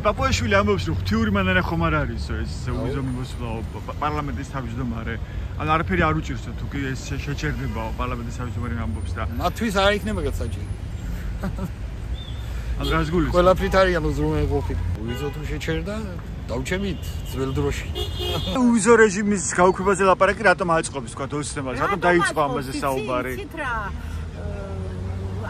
პაპუაშვილი ამბობს, რომ ღვთიური მანანა ხომ არ არისო ეს უზომი მოსვლაო პარლამენტის თავმჯდომარე. ან არაფერი არ უჭირსო თუ კი ეს შეჩერდებაო პარლამენტის თავმჯდომარე ამბობს და მათთვის არ იქნება გასაჭირო. ან გასგული. ყველაფრით არიან უზრუნველყოფი. უიზო თუ შეჩერდა დავჩემით ძველ დროში. უიზო რეჟიმის გაუქმებაზე ლაპარაკი რატომ აწყობს თქვა ოცნებას? რატომ დაიწყო ამაზე საუბარი?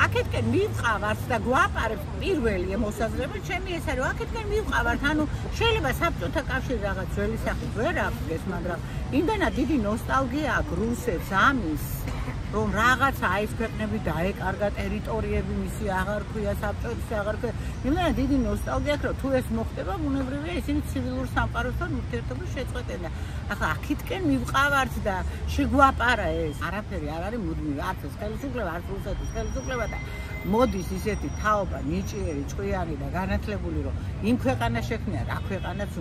აქეთკენ მივყავართ და გვაპარებ პირველი მოსაზრება ჩემი ეს არის აქეთკენ მივყავართ ანუ შეიძლება საბჭოთა კავშირი რაღაც ძველი სახით ვერ აღდგეს მაგრამ იმდენად დიდი ნოსტალგია აქვს რუსებს ამის რომ რაღაცა ეს ქვეყნები დაეკარგა ტერიტორიები მისი აღარ ქვია საბჭოთი აღარ ქვია იმდენად დიდი ნოსტალგია აქვს რომ თუ ეს მოხდება ბუნებრივია ისინი ცივილურ სამყაროსთან ურთიერთობას შეწყვეტენ ახლა აქეთკენ მივყავართ და შეგვაპარა ეს არაფერი არ არის მუდმივი არც ეს ხელისუფლება არც რუსეთის ხელისუფლება და მოდის ისეთი თაობა ნიჭიერი ჭკვიანი და განათლებული რომ იმ ქვეყანას შექმნია რა ქვეყანაც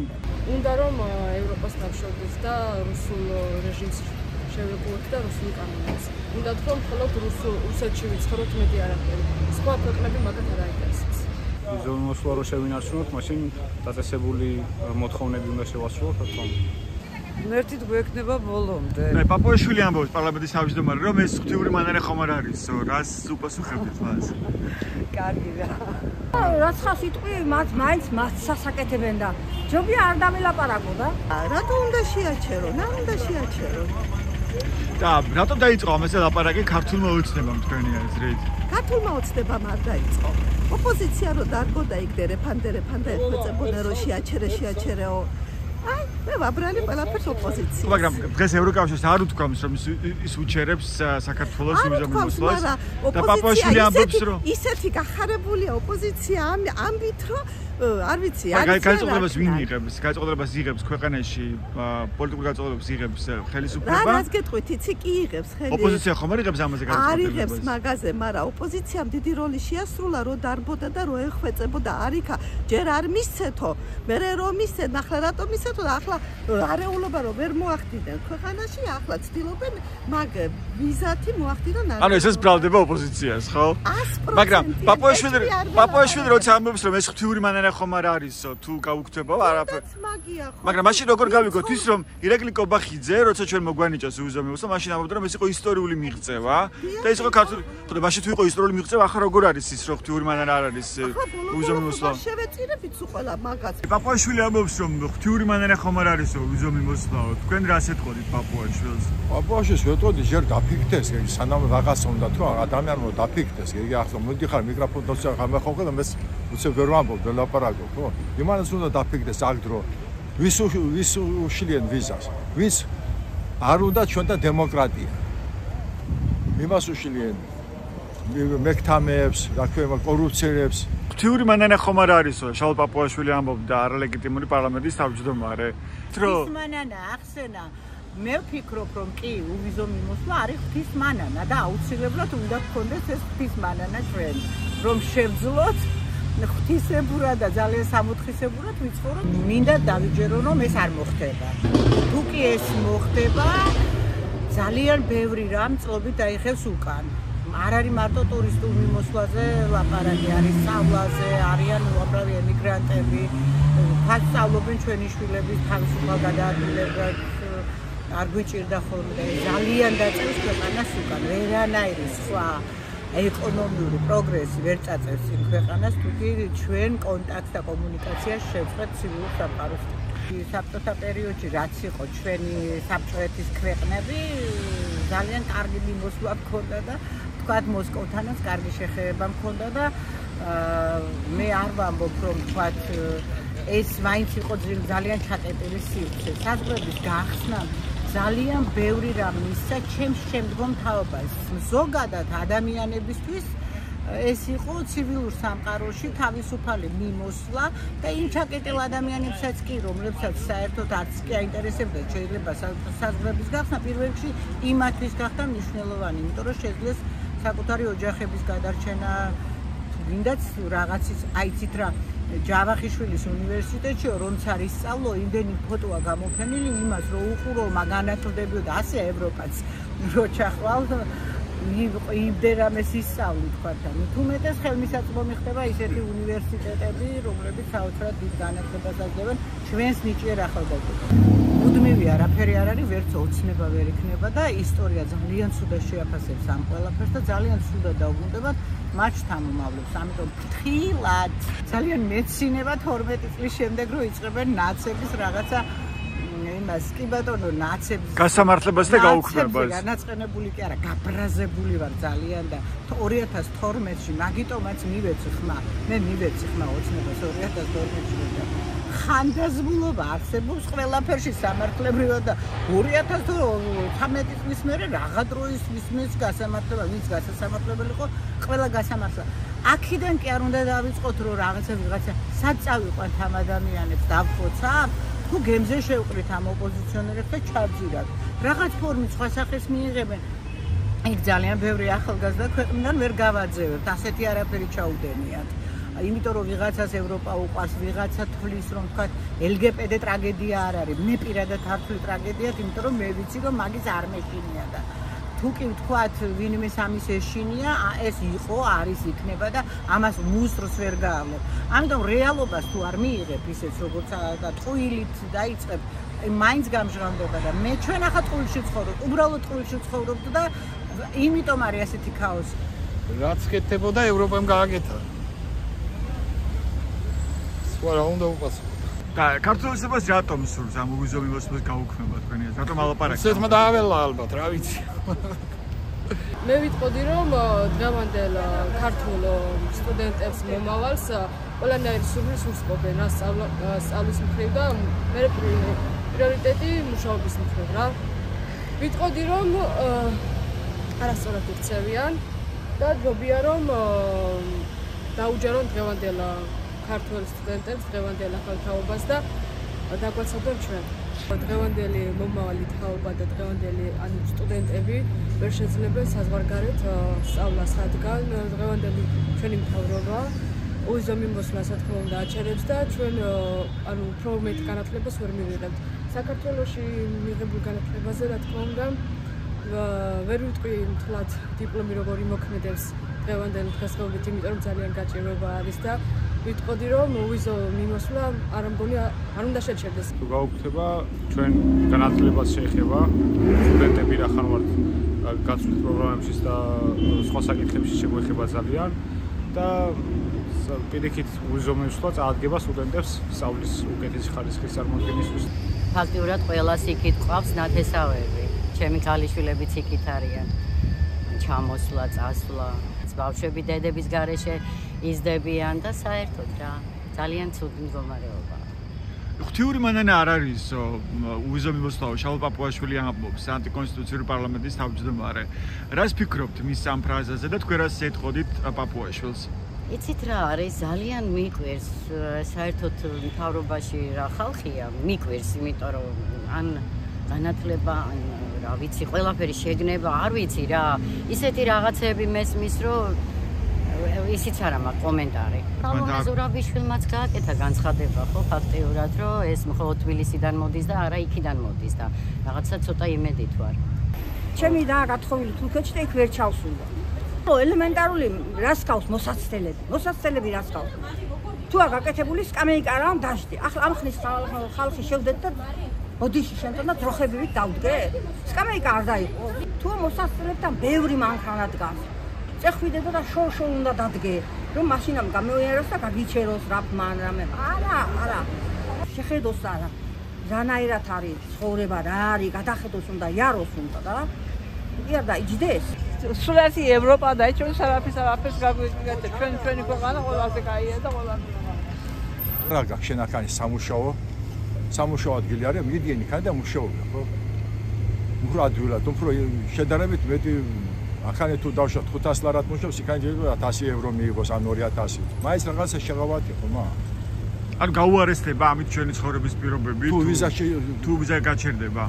უნდა რომ ევროპას ნახშობდეს და რუსულ რეჟიმს შევეკუოთ და რუსულ კანონებს უნდა თქვა მხოლოდ რუსეთში ვიცხოვროთ მეტი არაფერი სხვა ქვეყნები მაგათ არ აინტერესებს ზონა მოსვლა რო შევინარჩუნოთ მაშინ დაწესებული მოთხოვნები უნდა შევასრულოთ რა თქმა უნდა მერტით გვექნება ბოლომდე. მე პაპუაშვილი ამბობს პარლამენტის თავმჯდომარე რომ ეს ღვთიური მანანა ხომ არ არისო, რას უპასუხებთ მას? კარგი რა. რაც ხას იტყვი მათ მაინც მას სასაკეთებენ და ჯობია არ დამელაპარაკო და რატო უნდა შეაჩერო? რა უნდა შეაჩერო? და რატომ დაიწყო ამაზე ლაპარაკი ქართულმა ოცნებამ თქვენი აზრით? ქართულმა ოცნებამ არ დაიწყო. ოპოზიცია რო დარგოდა იქ დერეფანდე ეხვეწებოდა რომ შეაჩერეო. აი, მე ვაბრალი ყველაფერს ოპოზიციას. მაგრამ დღეს ევროკავშირს არ უთქვამს რომ ის უჩერებს საქართველოს ვიზომი მოსვლას და პაპუაშვილი ამბობს რომ ისეთი გახარებულია ოპოზიცია ამბით რომ არ ვიცი არის გაწყობლებას ვინ იღებს გაწყობლებას იღებს ქვეყანაში პოლიტიკურ გაწყობლებას იღებს ხელისუფლება რას გეტყვით იცი კი იღებს ხელი ოპოზიცია ხომ არ იღებს ამაზე გაწყობლებას არ იღებს მაგაზე მაგრამ ოპოზიციამ დიდი როლი შეასრულა რომ დარბოდა და რომ ეხვეწებოდა არიქა ჯერ არ მისცეთო მე რომ მისცეთ ახლა რატომ მისცეთო და ახლა არეულობა რომ ვერ მოახდინენ ქვეყანაში ახლა ცდილობენ მაგ ვიზათი მოახდინონ ანუ ეს ბრალდება ოპოზიციას ხო მაგრამ პაპუაშვილი როცა ამბობს რომ ეს ღვთიური მანანა ხომ არ არისო თუ გაუქმდება არაფერი მაგრამ მაშინ როგორ გავიგოთ ის რომ ირაკლი კობახიძე როცა ჩვენ მოგვანიჭოს უზომი მოსვლა მაშინ ამბობდა რომ ეს იყო ისტორიული მიღწევა და ეს იყო ქართული ხოდა მაშინ თუ იყო ისტორიული მიღწევა ახლა როგორ არის ის რომ ღვთიური მანანა არ არის უზომი მოსვლა შევეწირებით უყოლა მაგაც პაპუაშვილი ამბობს რომ ღვთიური მანანა ხომ არ არისო უზომი მოსვლაო თქვენ რას ეთყოდით პაპუაშვილს პაპუაშვილს ვეტყოდი ჯერ დაფიქრდეს სანამ რაღაცა უნდა თუ ადამიანმა დაფიქრდეს იგი ახლა მოდიხარ მიკროფონს გამეხოხე და მე უცებ ვერ ვამბობ და ლაპარაკო ხო იმანაც უნდა დაფიქრდეს აქ დრო ვის უშლიან ვიზას ვის არ უნდა ჩვენთან დემოკრატია იმას უშლიან მექთამეებს რა ქვია კორუფციერებს ღვთიური მანანა ხომ არ არისო შალ პაპუაშვილი ამბობდა არალეგიტიმური პარლამენტის თავმჯდომარე ღვთის მანანა ახსენა მე ვფიქრობ რომ კი უვიზომი მოსვლა არის ღვთის მანანა და აუცილებლად უნდა გქონდეს ეს ღვთის მანანა ჩვენ რომ შევძლოთ ღვთისებურად და ძალიან სამოთხისებურად ვიცხოვროთ მინდა დავიჯერო რომ ეს არ მოხდება თუ კი ეს მოხდება ძალიან ბევრი რამ წლობით დაიხევს უკან არ არის მარტო ტურისტულ მიმოსვლაზე ლაპარაკი არის სწავლაზე არიან უამრავი ემიგრანტები ფასწავლობენ ჩვენი შვილების თავისუფალ გადაადგილებას არ გვიჭირდა ხოლმე ძალიან დაწყეს ქვეყანას უკან ვერანაირი სხვა ეკონომიური პროგრესი ვერ წაწევს იმ ქვეყანას თუ კი ჩვენ კონტაქტს და კომუნიკაციას შევწყვეტ ცივილურ სამყაროსთან საბჭოთა პერიოდში რაც იყო ჩვენი საბჭოეთის ქვეყნები ძალიან კარგი მიმოსვლა ჰქონდა და თქვათ მოსკოვთანაც კარგი შეხება ჰქონდა და მე არ ვამბობ რომ თქვათ ეს მაინც იყო ძალიან ჩატეტილი სივრცე საზღვრების გახსნა ძალიან ბევრი რამ მისცა ჩემს შემდგომ თაობას ზოგადად ადამიანებისთვის ეს იყო ცივილურ სამყაროში თავისუფალი მიმოსვლა და იმ ჩაკეტილ ადამიანებსაც კი რომლებსაც საერთოდ არც კი აინტერესებდა შეიძლება საზღვრების გახსნა პირველ რიგში იმათთვის გახდა მნიშვნელოვანი იმიტომ რომ შეძლეს საკუთარი ოჯახების გადარჩენა ვინდაც რაღაცის აიცით რა ჯავახიშვილის უნივერსიტეტში რომც არის სწავლო იმდენი ფოტოა გამოფენილი იმას რომ უყურო მაგანათლდებიო და ასე ევროპაც რო ჩახვალ იბდერამეს ისწავლი თქვა და თუ მეტეს ხელმისაწვდომი ხდება ისეთი უნივერსიტეტები, რომლებიც საოცრად დიდ განათლებას აძლევენ ჩვენს ნიჭიერ ახალგაზრდებს. მუდმივი არაფერი არ არის, ვერც ოცნება ვერ იქნება და ისტორია ძალიან ცუდად შეაფასებს ამ ყველაფერს და ძალიან ცუდად დაუბრუნდებათ მათ შთამომავლებს. ამიტომ ფრთხილად ძალიან მეცინება 12 წლის შემდეგ რო იწყებენ ნაცების რაღაცა იმას კი ბატონო ნაცებს გასამართლებას და გაუქმებას. განაცხენებული კი არა, გაბრაზებული ვარ ძალიან და 2012-ში მაგიტომაც მივეცი ხმა. მე მივეცი ხმა ოცნებას 2012-ში და ხანდაზმულობა არსებობს ყველაფერში სამართლებრივად და 2013 წლის მერე რაღა დროის მის გასამართლება, ვინც გასასამართლებელი იყო, ყველა გასამართლა. აქედან კი არ უნდა დავიწყოთ, რომ ვიღაცა სად წავიყვანთ ამ ადამიანებს დავხოცა? თუ გემზე შევყრით ამ ოპოზიციონერებს და ჩავძირათ. რაღაც ფორმით სხვა სახეს მიიღებენ. იქ ძალიან ბევრი ახალგაზრდა ქვეყნიდან ვერ გავაძევებთ. ასეთი არაფერი ჩაუდენიათ. იმიტომ რომ ვიღაცას ევროპა უყვარს, ვიღაცა თვლის რომ თქვა LGBT ტრაგედია არ არის. მე პირადად არ თვლი ტრაგედიად, იმიტომ რომ მე ვიცი რომ მაგის არ მეშინია და თუ კი ვთქვათ ვინმე სამის ეშინია, ეს იყო, არის, იქნება და ამას მუსრს ვერ გაავლებ. ამიტომ რეალობას თუ არ მიიღებ ისეც როგორც და ტყუილით დაიწყებ, მაინც გამჟღავნდება და მე ჩვენ ახლა ტყუილში ვცხოვრობ, უბრალოდ ტყუილში ვცხოვრობ და იმიტომ არის ასეთი ქაოსი. რაც კეთდებოდა ევროპამ გააკეთა. სხვა რა უნდა უყასო. და ქართულსებას რატომ სურს ამ უვიზომილოსებას გაუქმება თქვენია? რატომ ალაპარაკეთ? ესეთმა დააველა ალბათ, რა ვიცი. მე ვიტყოდი რომ დღევანდელ ქართულ სტუდენტებს მომავალს ყველანაირი სურვილს უსწრებენ სწავლის მხრივ და მე პრიორიტეტი მუშაობის მხრივ რა. ვიტყოდი რომ არასწორად იქცევიან და ჯობია რომ დაუჯერონ დღევანდელ ქართულ სტუდენტებს დღევანდელ ახალ თაობას და დაგვაცადონ ჩვენ. დღევანდელი მომავალი თაობა და დღევანდელი სტუდენტები ვერ შეძლებენ საზღვარგარეთ სწავლას, რადგან დღევანდელი ჩვენი მთავრობა უზომიმოსლას რა თქმა უნდა აჩერებს და ჩვენ უფრო მეტ განათლებას ვერ მივიღებთ. საქართველოში მიღებულ განათლებაზე რა თქმა უნდა ვერ ვიტყვი მთლად დიპლომი როგორ იმოქმედებს დღევანდელი დღესდღეობით, იმიტომ რომ ძალიან გაჭირვება არის და ვიტყოდი რომ უვიზო მიმოსვლა არ მგონი არ უნდა შეჩერდეს. თუ გაუქმდება ჩვენ განათლებას შეეხება სტუდენტები რახან ვართ გაცვლის პროგრამებში და სხვა საკითხებში შეგვეხება ძალიან და პირიქით უვიზო მიმოსვლა წაადგება სტუდენტებს სწავლის უკეთესი ხარისხის წარმოადგენისთვის. ფაქტიურად ყველას იქით ყავს ნათესავები. ჩემი ქალიშვილებიც იქით არიან. ჩამოსვლა, წასვლა, ბავშვები დედების გარეშე იზრდებიან და საერთოდ რა ძალიან ცუდი მდგომარეობა. ღვთიური მანანა არ არის უვიზო მიმოსვლაო შალვა პაპუაშვილი ამბობს ანტიკონსტიტუციური პარლამენტის თავმჯდომარე. რას ფიქრობთ მის ამ ფრაზაზე და თქვენ რას ეთყოდით პაპუაშვილს? იცით რა არის ძალიან მიყვირს საერთოდ მთავრობაში რა ხალხია მიყვირს იმიტომ რომ ან განათლება რა ვიცი ყველაფერი შეგნება არ ვიცი რა ისეთი რაღაცები მესმის რომ ისიც არ მაქვს კომენტარი. ალონა ზურაბიშვილმაც გააკეთა განცხადება ხო ფაქტიურად რომ ეს მხოლოდ თბილისიდან მოდის და არა იქიდან მოდის და რაღაცა ცოტა იმედით ვარ. ჩემი და გათხოვილი თურქეთში და იქ ვერ ჩავსულდა. ელემენტარული რას გავს მოსაცდელები რას გავს? თუ არ გაკეთებული სკამეიკა რა დაშდი. ახლა ამ ხნის ხალხი შევდეთ და ოდიში შემდგომ და ძროხებივით დავდგე. სკამეიკა არ დაიყო. თუ მოსაცდელებთან ბევრი მანქანა დგას. წეხვიდე და შორ უნდა დადგე. რომ მაშინამ გამოიეროს და გაგიჩეროს რაფმან რამე. არა. შეხედოს არა. რანაირად არის ცხოვრება რა არის გადახედოს უნდა იაროს უნდა და იარ და იჯდეს. სულათი ევროპა და ჩვენ არაფერს გაგვიგეთ ჩვენი ქვეყანა ყველაზე კაია და ყველაზე რა გაქვს შენახანი სამუშაო ადგილი არის მიდიენ იქან და მუშაობენ ხო მურადვილად უფრო შედარებით მეტი ახალი თუ დავშოთ 500 ლარად მუშაობს იქან ჯერა 100 ევრო მიიღოს ან 2000 მაინც რაღაცა შეღავათი ხო მა ან გაუარესდება ამით ჩვენი ცხოვრების პირობები თუ ვიზა გაჩერდება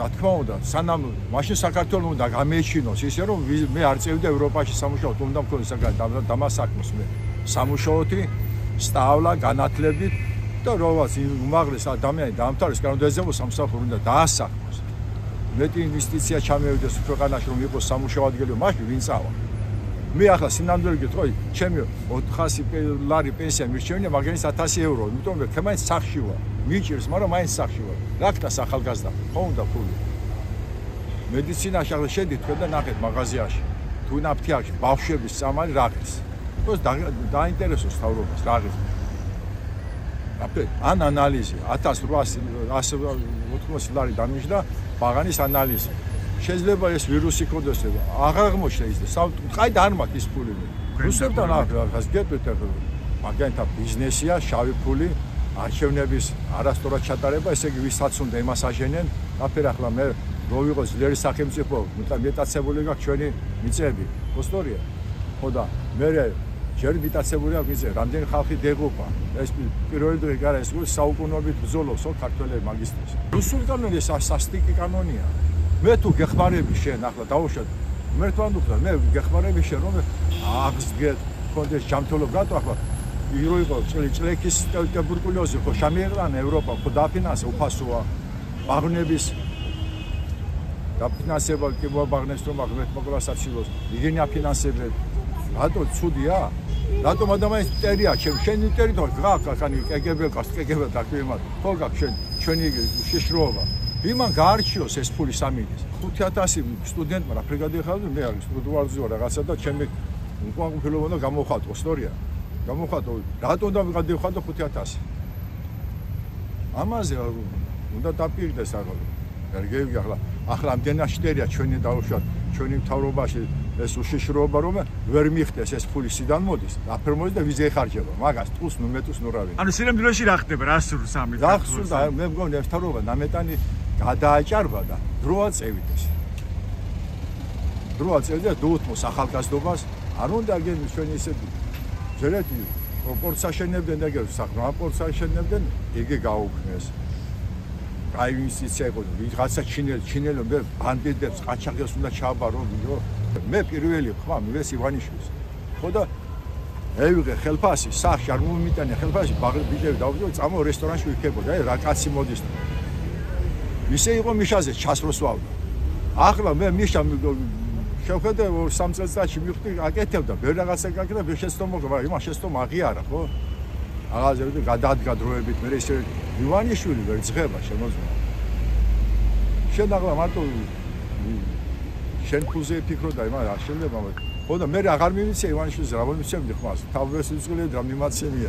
რა თქმა უნდა სანამ მაშინ საქართველოს უნდა გამეჩინოს ისე რომ მე არ წევდი ევროპაში სამუშაოდ უნდა მქონდეს დამასაქმოს მე სამუშაოთი სწავლა განათლებით და როგორც უმაღლეს ადამიანი დაამთავრეს კანონდაზემო სამსახური უნდა დაასახმოს მეტი ინვესტიცია ჩამევიდეს ქვეყანაში რომ იყოს სამუშაო ადგილი, მაშინ ვინ წავა? მე ახლა სინამდვილე გითხრა, ჩემი 400 ლარი პენსია მირჩევნია, მაგრამ 1000 ევრო, იმიტომ რომ მე მაინც სახში ვარ. მიჭირს, მაგრამ მაინც სახში ვარ. რა ქთა ახალგაზრდა, ხო უნდა ფული. მედიცინაში ახლა შედით თქვენ და ნახეთ მაღაზიაში. თუ ნაფთიაქში ბავშვების სამარი რა ღირს. თქოს დაინტერესოს თავრობას რა ღირს. ან ანალიზი 1880 ლარი დამიჯდა ბაღანის ანალიზი. შეიძლება ეს ვირუსი ქონდეს, აღარ აღმოჩნდა ის და ყაი არ მაქვს ის ფული. რუსებთან ახლა გეტყვით მაგალითად ბიზნესია, შავი ფული, არჩევნების არასწორად ჩატარება, ესე იგი ვისაც უნდა იმასაჟენენ, აფერ ახლა მე რო ვიყო ძლიერი სახელმწიფო, მეტაცებული გაქვს ჩვენი მიწები, მოსტორია. ხო და მე ჯერ მიტაცებული აქვს მიწები, რამდენი ხალხი დეღუპა. ეს პირველი დღე გარა ეს საუკუნეობით ბრძოლობს ქართველები მაგისტრის. რუსული კანონი ეს სასტიკი კანონია. მე თუ გეხმარები შენ ახლა დავუშვათ მერთვან უხდა მე გეხმარები შენ რომ აღსდგეთ კონდეს ჯამთოლობ გატო ახლა ირო იყო წლეკის ტუბერკულოზი ხო შემიერან ევროპა ხო დაფინანსე უფასოა ბაღნების დაფინანსება კი ბაღნეს რომ აღმეთ მოკვლასაცილოს იგენი აფინანსებენ რატო ცუდია რატომ ადამიანის ტერია შენი ტერიტორია გაქანი კგბ დაკვირმა ხო გაქ შენ ჩვენი შეშროობა იმან გაარჩიოს ეს ფული 3.000 5,000 სტუდენტმა რა ფრიგადი ხარ მე არის სტუდენტი ვარ რაღაცა და ჩემი უკმაყოფილება და გამოვხატო ისტორია გამოვხატო რატომ და გადავხატო 5,000 ამაზე უნდა დაპირდეს აღარ ახლა ამდენად შტერია ჩვენი დაუშვათ ჩვენი მთავრობაში ეს უშიშროება რომ ვერ მიხდეს ეს ფული სიდან მოდის აფერმოდის და ვიზა ეხარჯება მაგას ტყუს ნუ მეტუს ნუ რავი ანუ სინამდვილეში რა ხდება რა სურს ამით რა სურს და მე მგონი ეს მთავრობა ნამეტანი გადააჭარბა და დროა წევიდეს დროა წევიდა დუუთმოს ახალგაზრდობას არ უნდა გენს ჩვენი ისეთი ჯერეთი პორტს აშენებდნენ და გერს საქმე პორტს აშენებდნენ იგი გაუქმეს აი ინვესტიცია იყო ვიღაცა ჩინელი მე ბანდიტებს ყაჩაღებს უნდა ჩააბარო მე პირველი ხმა მივეს ივანიშვილს ხო და ევიღე ხელფასი სახში არ მომიტანე ხელფასი ბიჭები დავდიო წამო რესტორანში ვიქებოდა აი რა კაცი მოდის ისე იყო მიშაზე ჩასროს ვავდა ახლა მე მიშა შევხედე 3 წელიწადში მივხვდი აკეთებდა ვერ რაღაცა გაკეთდა ვერ შეცდომა იმას შეცდომა აღიარა ხო აღაზევდი გადადგა დროებით მე ისე ივანიშვილი ვერ ძღება შემოძმა შენ ახლა მარტო შენ ფულზე ფიქრო და იმან არ შეიძლება ხო და მე აღარ მიმიცე ივანიშვილს რა მომიცემდი ხმას თავებს უძღლები და მიმაცემია